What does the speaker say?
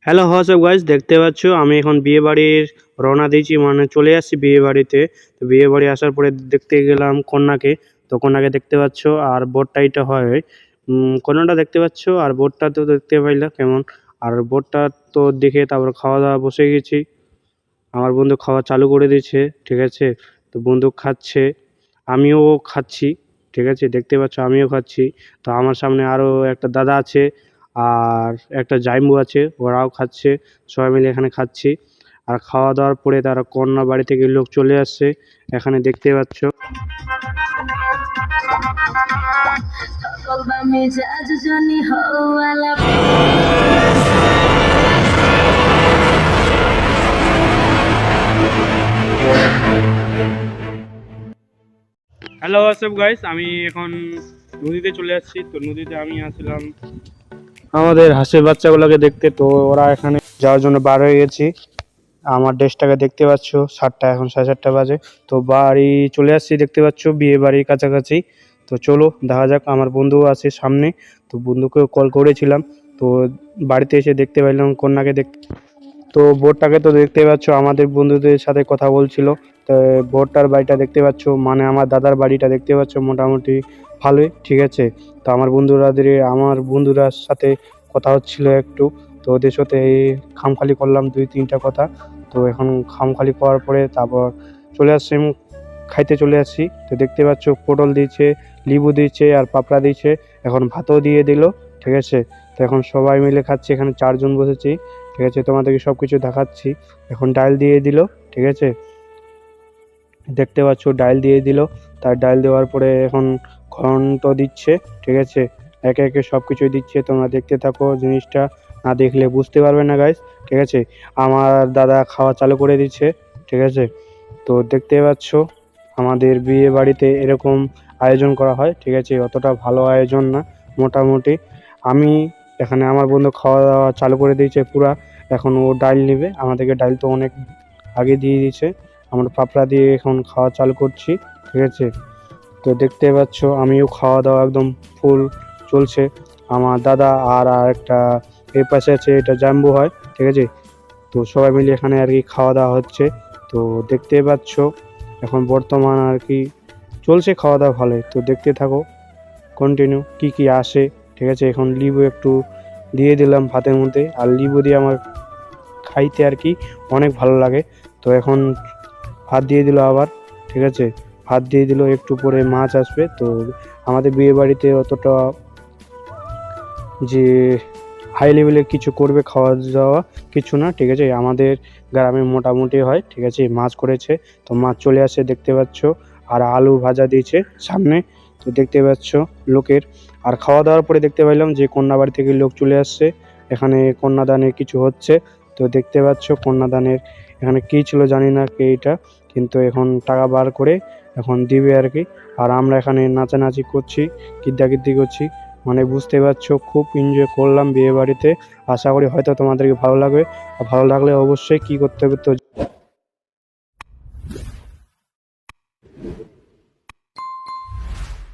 Hello WhatsApp guys, দেখতে পাচ্ছ আমি এখন বিয়ে বাড়ির রওনা দিয়েছি, মানে চলে আসছি বিয়ে বাড়িতে। তো বিয়ে বাড়ি আসার পরে দেখতে গেলাম কন্যাকে। তো কন্যাকে দেখতে পাচ্ছ, আর বোরটা এটা হয় কন্যাটা দেখতে পাচ্ছ, আর বোরটা তো দেখতে পাইলা কেমন। আর বোরটা তো দেখে তারপর খাওয়া দাওয়া বসে গেছি। আমার বন্ধু খাওয়া চালু করে দিয়েছে, ঠিক আছে। তো বন্ধু খাচ্ছে, আমিও খাচ্ছি, ঠিক আছে। দেখতে পাচ্ছ আমিও খাচ্ছি। তো আমার সামনে আরও একটা দাদা আছে, আর একটা জাইম্বু আছে, ওরাও খাচ্ছে। সবাই মিলে এখানে খাচ্ছি। আর খাওয়া দাওয়ার পরে তারা কন্যা বাড়ি থেকে লোক চলে আসছে, এখানে দেখতে পাচ্ছ। হ্যালো হোয়াটসঅ্যাপ গাইস, আমি এখন নদীতে চলে আসছি। তো নদীতে আমি আসলাম আমাদের হাঁসের বাচ্চাগুলোকে দেখতে। তো ওরা এখানে যাওয়ার জন্য বার হয়ে গেছি। আমার ড্রেসটাকে দেখতে পাচ্ছ, 7টা, এখন 7:30 বাজে। তো বাড়ি চলে আসছি, দেখতে পাচ্ছ বিয়ে বাড়ির কাছাকাছি। তো চলো দেখা যাক, আমার বন্ধু আছে সামনে। তো বন্ধুকেও কল করেছিলাম। তো বাড়িতে এসে দেখতে পাইলাম কন্যাকে তো বোর্ডটাকে তো দেখতে পাচ্ছ, আমাদের বন্ধুদের সাথে কথা বলছিল। তো বোর্ডটার বাড়িটা দেখতে পাচ্ছ, মানে আমার দাদার বাড়িটা দেখতে পাচ্ছ, মোটামুটি ভালোই, ঠিক আছে। তো আমার বন্ধুরার সাথে কথা হচ্ছিল একটু। তো ওদের সাথে খামখালি করলাম 2-3টা কথা। তো এখন খামখালি করার পরে তারপর চলে আসছি, খাইতে চলে আসছি। তো দেখতে পাচ্ছ পটল দিয়েছে, লেবু দিয়েছে, আর পাপড়া দিয়েছে, এখন ভাতও দিয়ে দিল, ঠিক আছে। তো এখন সবাই মিলে খাচ্ছি, এখানে 4জন বসেছি, ঠিক আছে। তোমাদেরকে সব কিছু দেখাচ্ছি। এখন ডাল দিয়ে দিল, ঠিক আছে। দেখতে পাচ্ছ ডাল দিয়ে দিল। তার ডাল দেওয়ার পরে এখন ঘন্ট দিচ্ছে, ঠিক আছে। একে একে সব কিছুই দিচ্ছে, তোমরা দেখতে থাকো। জিনিসটা না দেখলে বুঝতে পারবে না গাইস, ঠিক আছে। আমার দাদা খাওয়া চালু করে দিচ্ছে, ঠিক আছে। তো দেখতে পাচ্ছ আমাদের বিয়ে বাড়িতে এরকম আয়োজন করা হয়, ঠিক আছে। অতটা ভালো আয়োজন না, মোটামুটি। আমি এখানে আমার বন্ধু খাওয়া দাওয়া চালু করে দিয়েছে পুরা। এখন ও ডাল নেবে, আমাদেরকে ডাল তো অনেক আগে দিয়ে দিয়েছে। আমরা পাপড়া দিয়ে এখন খাওয়া চালু করছি, ঠিক আছে। তো দেখতে পাচ্ছ আমিও খাওয়া দাওয়া একদম ফুল চলছে। আমার দাদা আর একটা এর পাশে আছে, এটা জাম্বু হয়, ঠিক আছে। তো সবাই মিলে এখানে আর কি খাওয়া দাওয়া হচ্ছে। তো দেখতে পাচ্ছ এখন বর্তমান আর কি চলছে খাওয়া দাওয়া ভালোই। তো দেখতে থাকো কন্টিনিউ কি কি আসে, ঠিক আছে। এখন লেবু একটু দিয়ে দিলাম ভাতের মধ্যে, আর লেবু দিয়ে আমার খাইতে আর কি অনেক ভালো লাগে। তো এখন ভাত দিয়ে দিল আবার, ঠিক আছে। ভাত দিয়ে দিল, একটু পরে মাছ আসবে। তো আমাদের বিয়ে বাড়িতে অতটা যে হাই লেভেলের কিছু করবে খাওয়া দাওয়া কিছু না, ঠিক আছে। আমাদের গ্রামে মোটামুটি হয়, ঠিক আছে। মাছ করেছে, তো মাছ চলে আসে দেখতে পাচ্ছ। আর আলু ভাজা দিয়েছে সামনে, তো দেখতে পাচ্ছ লোকের। আর খাওয়া দাওয়ার পরে দেখতে পাইলাম যে কন্যা বাড়ি থেকে লোক চলে আসছে, এখানে কন্যাদানের কিছু হচ্ছে। তো দেখতে পাচ্ছ কন্যাদানের এখানে কী ছিল জানি না কে এটা, কিন্তু এখন টাকা বার করে এখন দিবে আর কি। আর আমরা এখানে নাচানাচি করছি, কিদ্দাকিদ্দি করছি, মানে বুঝতে পারছো খুব এনজয় করলাম বিয়ে বাড়িতে। আশা করি হয়তো তোমাদেরকে ভালো লাগবে। আর ভালো লাগলে অবশ্যই কী করতে হবে, তো